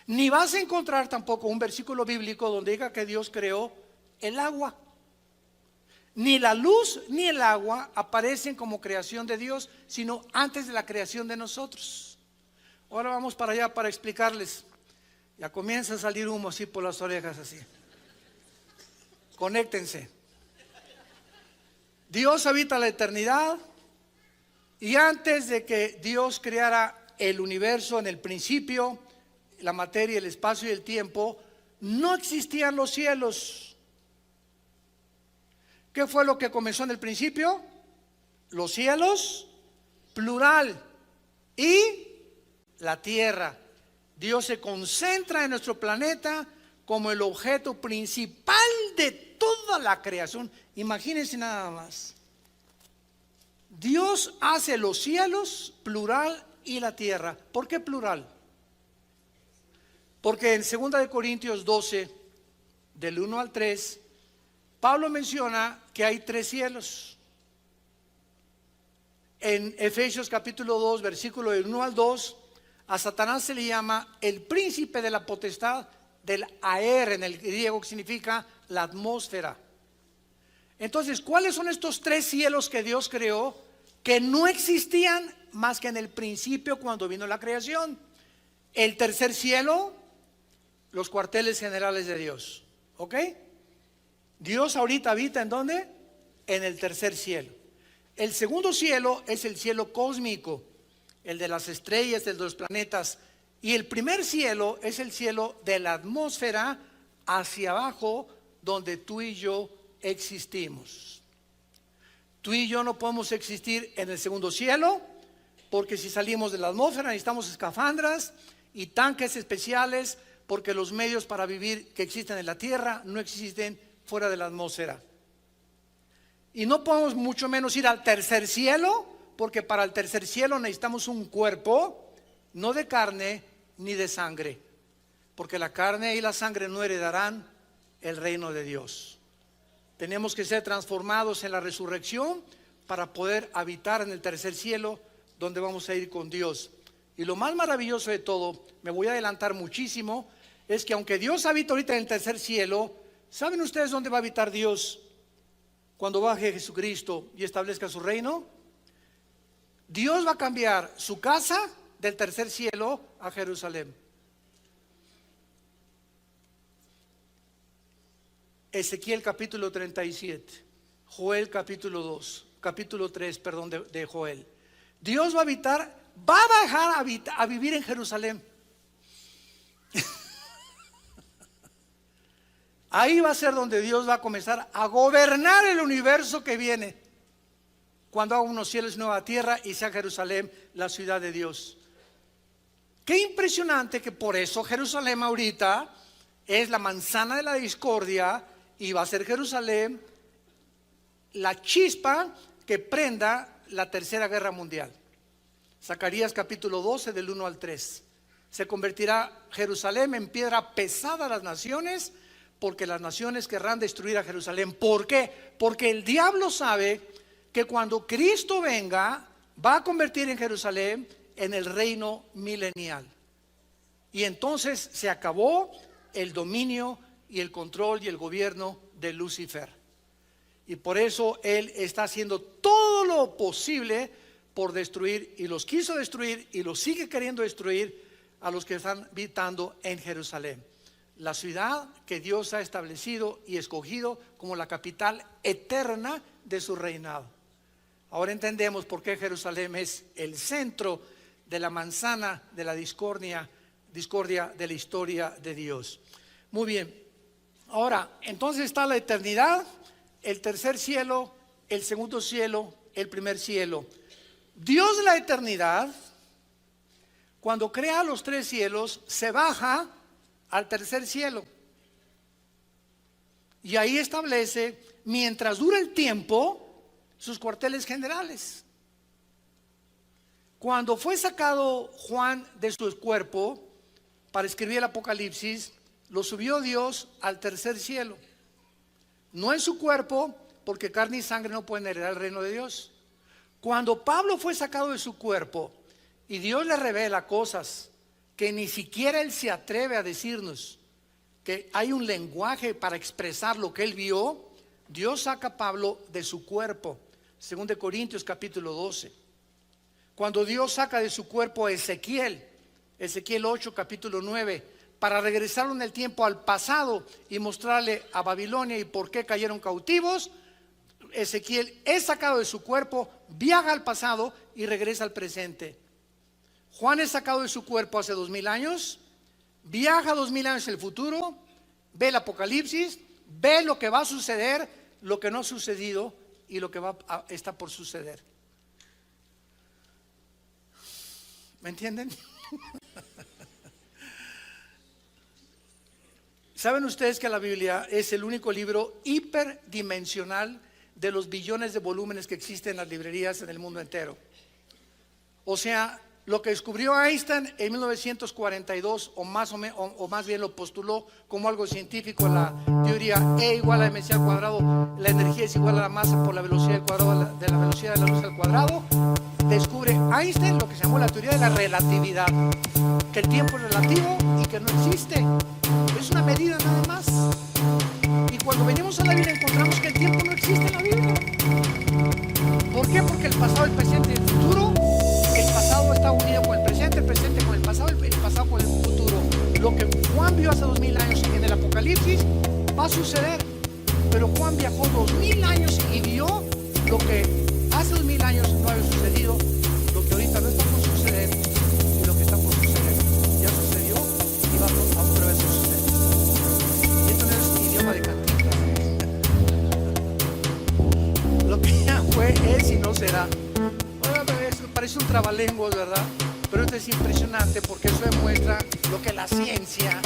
Ni vas a encontrar tampoco un versículo bíblico donde diga que Dios creó el agua. Ni la luz ni el agua aparecen como creación de Dios, sino antes de la creación de nosotros. Ahora vamos para allá para explicarles. Ya comienza a salir humo así por las orejas, así. Conéctense. Dios habita la eternidad, y antes de que Dios creara el universo en el principio, la materia, el espacio y el tiempo, no existían los cielos. ¿Qué fue lo que comenzó en el principio? Los cielos, plural, y la tierra. Dios se concentra en nuestro planeta como el objeto principal de toda la creación. Imagínense nada más. Dios hace los cielos, plural, y la tierra. ¿Por qué plural? Porque en 2 Corintios 12, del 1 al 3, Pablo menciona que hay 3 cielos. En Efesios capítulo 2, versículo del 1 al 2, a Satanás se le llama el príncipe de la potestad del aer, en el griego, que significa la atmósfera. Entonces, ¿cuáles son estos 3 cielos que Dios creó, que no existían más que en el principio cuando vino la creación? El tercer cielo, los cuarteles generales de Dios. ¿Ok? Dios ahorita habita ¿en dónde? En el tercer cielo. El segundo cielo es el cielo cósmico, el de las estrellas, el de los planetas. Y el primer cielo es el cielo de la atmósfera hacia abajo, donde tú y yo existimos. Tú y yo no podemos existir en el segundo cielo, porque si salimos de la atmósfera necesitamos escafandras y tanques especiales, porque los medios para vivir que existen en la tierra no existen fuera de la atmósfera. Y no podemos mucho menos ir al tercer cielo, porque para el tercer cielo necesitamos un cuerpo, no de carne ni de sangre, porque la carne y la sangre no heredarán el reino de Dios. Tenemos que ser transformados en la resurrección para poder habitar en el tercer cielo, donde vamos a ir con Dios. Y lo más maravilloso de todo, me voy a adelantar muchísimo, es que aunque Dios habita ahorita en el tercer cielo, ¿saben ustedes dónde va a habitar Dios cuando baje Jesucristo y establezca su reino? Dios va a cambiar su casa del tercer cielo a Jerusalén. Ezequiel capítulo 37, Joel capítulo 2, capítulo 3, perdón, de Joel. Dios va a bajar a vivir en Jerusalén. Ahí va a ser donde Dios va a comenzar a gobernar el universo que viene, cuando haga unos cielos y nueva tierra y sea Jerusalén la ciudad de Dios. Qué impresionante que por eso Jerusalén ahorita es la manzana de la discordia, y va a ser Jerusalén la chispa que prenda la tercera guerra mundial. Zacarías capítulo 12 del 1 al 3. Se convertirá Jerusalén en piedra pesada a las naciones, porque las naciones querrán destruir a Jerusalén. ¿Por qué? Porque el diablo sabe que cuando Cristo venga va a convertir en Jerusalén en el reino milenial, y entonces se acabó el dominio y el control y el gobierno de Lucifer. Y por eso él está haciendo todo lo posible por destruir, y los quiso destruir y los sigue queriendo destruir a los que están habitando en Jerusalén, la ciudad que Dios ha establecido y escogido como la capital eterna de su reinado. Ahora entendemos por qué Jerusalén es el centro de la manzana de la discordia de la historia de Dios. Muy bien. Ahora, entonces está la eternidad, el tercer cielo, el segundo cielo, el primer cielo. Dios de la eternidad, cuando crea los tres cielos, se baja al tercer cielo, y ahí establece, mientras dura el tiempo, sus cuarteles generales. Cuando fue sacado Juan de su cuerpo para escribir el Apocalipsis, lo subió Dios al tercer cielo, no en su cuerpo, porque carne y sangre no pueden heredar el reino de Dios. Cuando Pablo fue sacado de su cuerpo y Dios le revela cosas que ni siquiera él se atreve a decirnos, que hay un lenguaje para expresar lo que él vio, Dios saca a Pablo de su cuerpo. 2 Corintios capítulo 12. Cuando Dios saca de su cuerpo a Ezequiel 8 capítulo 9, para regresarlo en el tiempo al pasado y mostrarle a Babilonia y por qué cayeron cautivos, Ezequiel es sacado de su cuerpo, viaja al pasado y regresa al presente. Juan es sacado de su cuerpo hace 2000 años, viaja 2000 años en el futuro, ve el Apocalipsis, ve lo que va a suceder, lo que no ha sucedido y lo que está por suceder. ¿Me entienden? ¿Saben ustedes que la Biblia es el único libro hiperdimensional de los billones de volúmenes que existen en las librerías en el mundo entero? O sea, lo que descubrió Einstein en 1942, o más bien lo postuló como algo científico, la teoría E igual a mc al cuadrado, la energía es igual a la masa por la velocidad al cuadrado de la velocidad de la luz al cuadrado. Descubre Einstein lo que se llamó la teoría de la relatividad, que el tiempo es relativo y que no existe, es una medida nada más. Y cuando venimos a la Biblia encontramos que el tiempo no existe en la Biblia. ¿Por qué? Porque el pasado, el presente y el futuro, el pasado está unido con el presente con el pasado con el futuro. Lo que Juan vio hace 2000 años en el Apocalipsis va a suceder, pero Juan viajó 2000 años y vio lo que hace 2000 años no había sucedido, lo que ahorita no está por suceder y lo que está por suceder ya sucedió y va a otra vez suceder. Y esto no es idioma de cantitas. Lo que ya fue, es y no será. Eso parece un trabalenguas, ¿verdad? Pero esto es impresionante porque eso demuestra lo que la ciencia,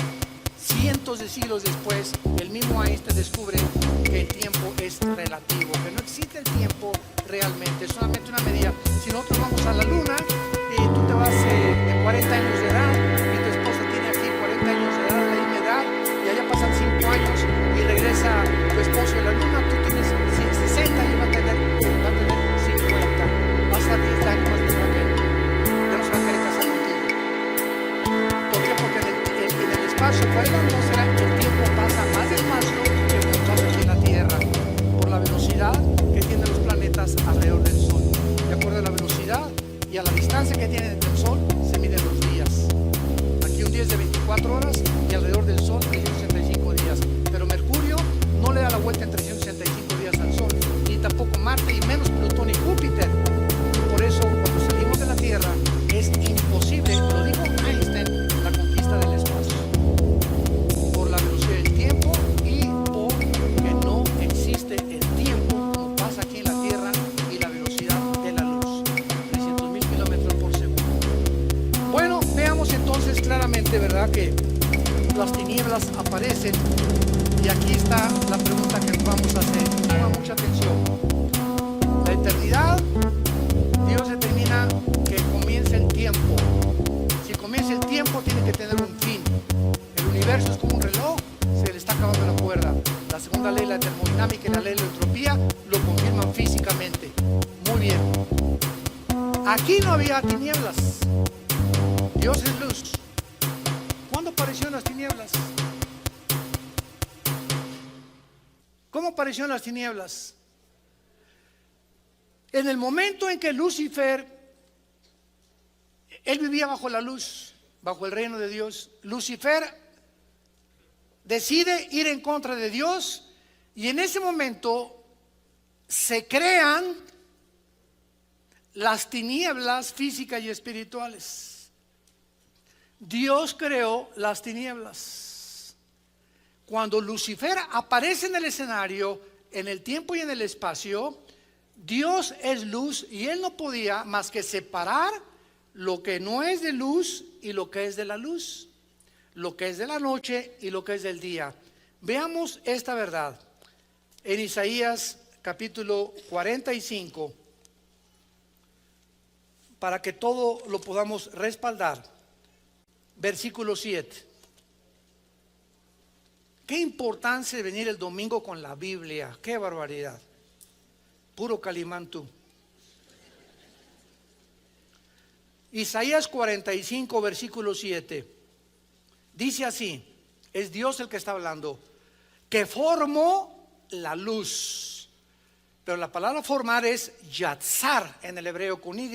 cientos de siglos después, el mismo Einstein descubre que el tiempo es relativo, que no existe el tiempo realmente, es solamente una medida. Si nosotros vamos a la luna y tú te vas de 40 años de edad y tu esposa tiene aquí 40 años de edad, la misma edad, y allá pasan 5 años y regresa tu esposo de la luna, tú tienes 60 y va a tener 50, va a estar 10 años más de que ya no se va a querer casar contigo. ¿Por qué? Porque en el espacio, fuera de la atmósfera, el tiempo pasa más despacio que lo que pasa aquí en la Tierra, por la velocidad que tienen los planetas alrededor del Sol. De acuerdo a la velocidad distancia que tiene del Sol se mide en los días. Aquí un día es de 24 horas y alrededor del Sol 365 días. Pero Mercurio no le da la vuelta en 365 días al Sol, ni tampoco Marte, y menos Plutón y Júpiter. Por eso, cuando salimos de la Tierra, es imposible, lo dijo Einstein, la conquista del espacio. Por la velocidad del tiempo y porque no existe el tiempo como pasa aquí en la Tierra y la velocidad de la luz, 300,000 kilómetros por segundo. Bueno, veamos entonces claramente, ¿verdad?, que las tinieblas aparecen. Y aquí está la pregunta que nos vamos a hacer. Ponga mucha atención. La eternidad, Dios determina que comience el tiempo. Si comienza el tiempo, tiene que tener un fin. El universo es como un reloj, se le está acabando la cuerda. La segunda ley, la termodinámica, y la ley de la entropía lo confirman físicamente. Muy bien. Aquí no había tinieblas. Dios es luz. ¿Cuándo aparecieron las tinieblas? ¿Cómo aparecieron las tinieblas? En el momento en que Lucifer, él vivía bajo la luz, bajo el reino de Dios. Lucifer decide ir en contra de Dios y en ese momento se crean las tinieblas físicas y espirituales. Dios creó las tinieblas. Cuando Lucifer aparece en el escenario, en el tiempo y en el espacio, Dios es luz y él no podía más que separar lo que no es de luz y lo que es de la luz, lo que es de la noche y lo que es del día. Veamos esta verdad en Isaías capítulo 45 para que todo lo podamos respaldar. Versículo 7. Qué importancia de venir el domingo con la Biblia. Qué barbaridad. Puro Calimán tú. Isaías 45, versículo 7. Dice así, es Dios el que está hablando, que formó la luz. Pero la palabra formar es yatzar en el hebreo con Y.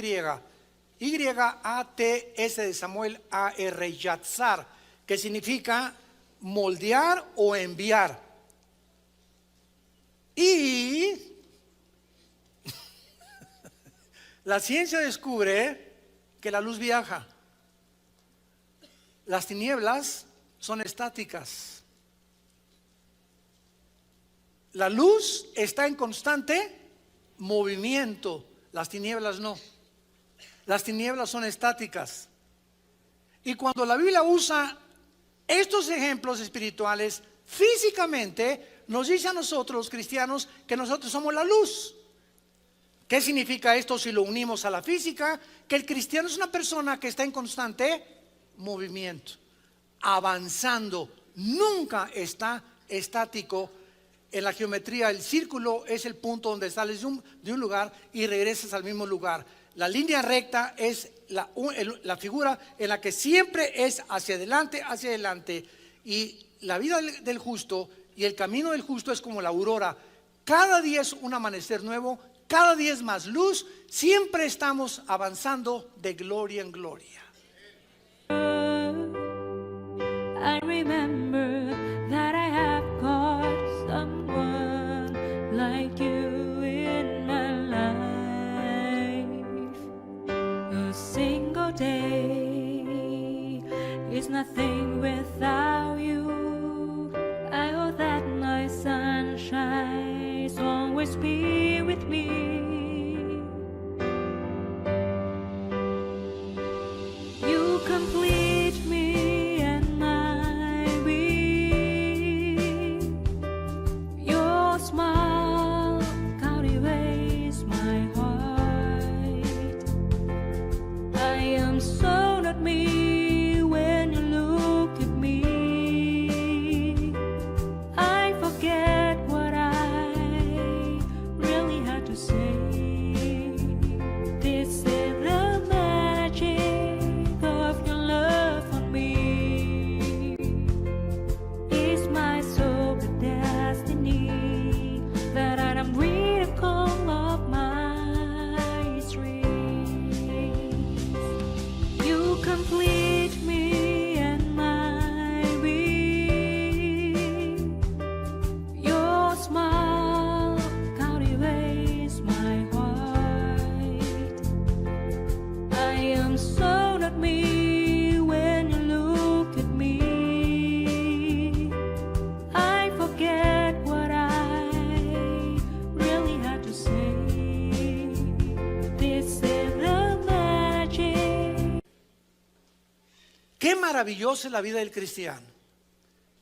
Y-A-T-S de Samuel A-R, yatzar, que significa moldear o enviar. Y la ciencia descubre que la luz viaja. Las tinieblas son estáticas. La luz está en constante movimiento, las tinieblas no. Las tinieblas son estáticas. Y cuando la Biblia usa estos ejemplos espirituales, físicamente nos dice a nosotros los cristianos que nosotros somos la luz. ¿Qué significa esto si lo unimos a la física? Que el cristiano es una persona que está en constante movimiento, avanzando, nunca está estático. En la geometría el círculo es el punto donde sales de un lugar y regresas al mismo lugar. La línea recta es la figura en la que siempre es hacia adelante. Y la vida del justo y el camino del justo es como la aurora. Cada día es un amanecer nuevo, cada día es más luz. Siempre estamos avanzando de gloria en gloria. I remember that I have got someone like you in my life. A single day is nothing without you. I hope that my sunshine will always be with me. You complete me and my being. Your smile cultivates my heart. I am so not me when you look at me. I forget what I really had to say. This is the magic of your love for me. Is my soul the destiny that I am miracle of my dreams? seems so not me when you look at me. I forget what I really had to say. This is the magic. Qué maravillosa es la vida del cristiano.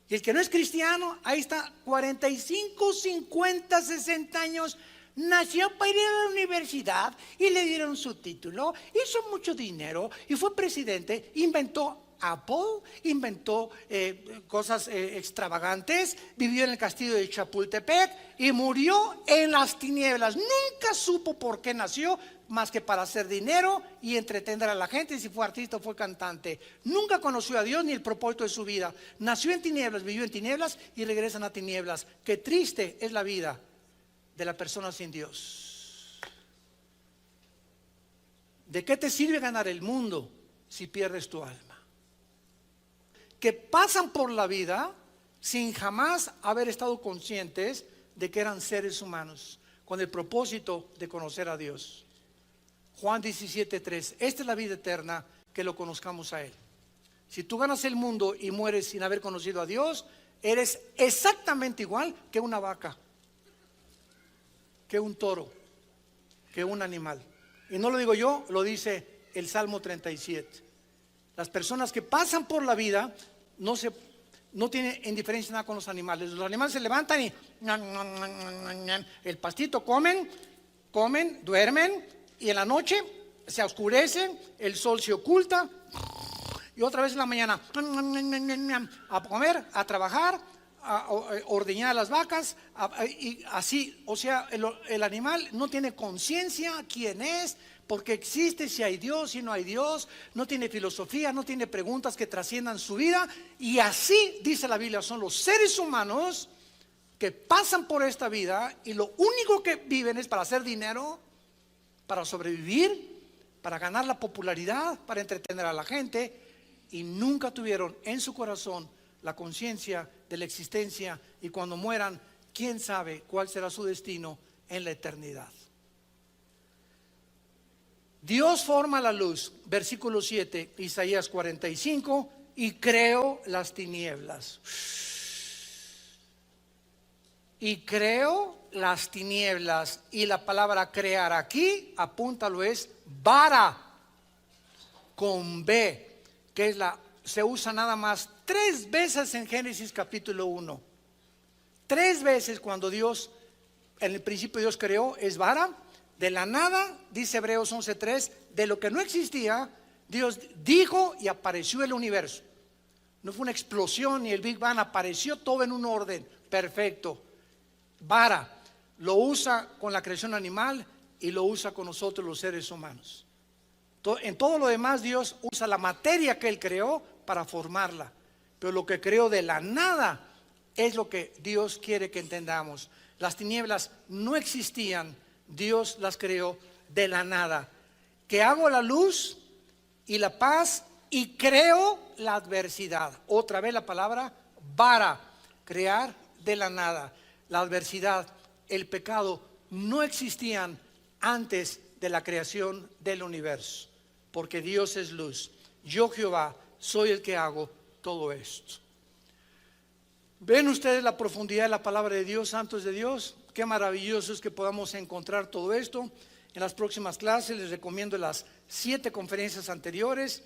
Y el que no es cristiano, ahí está, 45, 50, 60 años, nació para ir a la universidad y le dieron su título, hizo mucho dinero y fue presidente, inventó Apple, inventó cosas extravagantes, vivió en el castillo de Chapultepec y murió en las tinieblas. Nunca supo por qué nació, más que para hacer dinero y entretener a la gente, si fue artista o fue cantante. Nunca conoció a Dios ni el propósito de su vida. Nació en tinieblas, vivió en tinieblas y regresan a tinieblas. Qué triste es la vida de la persona sin Dios. ¿De qué te sirve ganar el mundo si pierdes tu alma? Que pasan por la vida sin jamás haber estado conscientes de que eran seres humanos, con el propósito de conocer a Dios. Juan 17:3, esta es la vida eterna, que lo conozcamos a Él. Si tú ganas el mundo y mueres sin haber conocido a Dios, eres exactamente igual que una vaca, que un toro, que un animal. Y no lo digo yo, lo dice el Salmo 37. Las personas que pasan por la vida no tienen indiferencia nada con los animales. Los animales se levantan y el pastito comen, duermen, y en la noche se oscurece, el sol se oculta y otra vez en la mañana a comer, a trabajar, a ordeñar las vacas, y así. O sea, el animal no tiene conciencia quién es, por qué existe, si hay Dios, si no hay Dios, no tiene filosofía, no tiene preguntas que trasciendan su vida. Y así dice la Biblia, son los seres humanos que pasan por esta vida y lo único que viven es para hacer dinero, para sobrevivir, para ganar la popularidad, para entretener a la gente, y nunca tuvieron en su corazón la conciencia de la existencia, y cuando mueran, quién sabe cuál será su destino en la eternidad. Dios forma la luz, versículo 7, Isaías 45, y creó las tinieblas. Y creó las tinieblas, y la palabra crear aquí, apúntalo, es bara, con B, que es se usa nada más 3 veces en Génesis capítulo 1. 3 veces cuando Dios, en el principio Dios creó, es bara. De la nada, dice Hebreos 11:3, de lo que no existía, Dios dijo y apareció el universo. No fue una explosión ni el Big Bang, apareció todo en un orden perfecto. Bara lo usa con la creación animal y lo usa con nosotros los seres humanos. En todo lo demás Dios usa la materia que Él creó para formarla, pero lo que creó de la nada es lo que Dios quiere que entendamos. Las tinieblas no existían, Dios las creó de la nada. Que hago la luz y la paz y creo la adversidad. Otra vez la palabra bara, crear de la nada. La adversidad, el pecado no existían antes de la creación del universo, porque Dios es luz. Yo, Jehová, soy el que hago todo esto. ¿Ven ustedes la profundidad de la palabra de Dios, santos de Dios? Qué maravilloso es que podamos encontrar todo esto. En las próximas clases les recomiendo las 7 conferencias anteriores,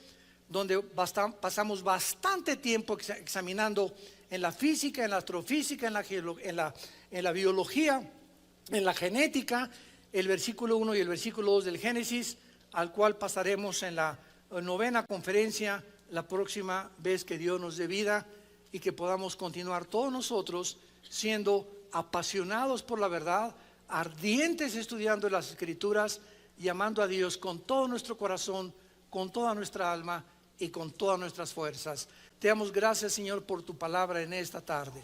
donde pasamos bastante tiempo examinando en la física, en la astrofísica, en la biología, en la genética, el versículo 1 y el versículo 2 del Génesis, al cual pasaremos en la 9ª conferencia la próxima vez que Dios nos dé vida, y que podamos continuar todos nosotros siendo apasionados por la verdad, ardientes estudiando las Escrituras y amando a Dios con todo nuestro corazón, con toda nuestra alma y con todas nuestras fuerzas. Te damos gracias, Señor, por tu palabra en esta tarde.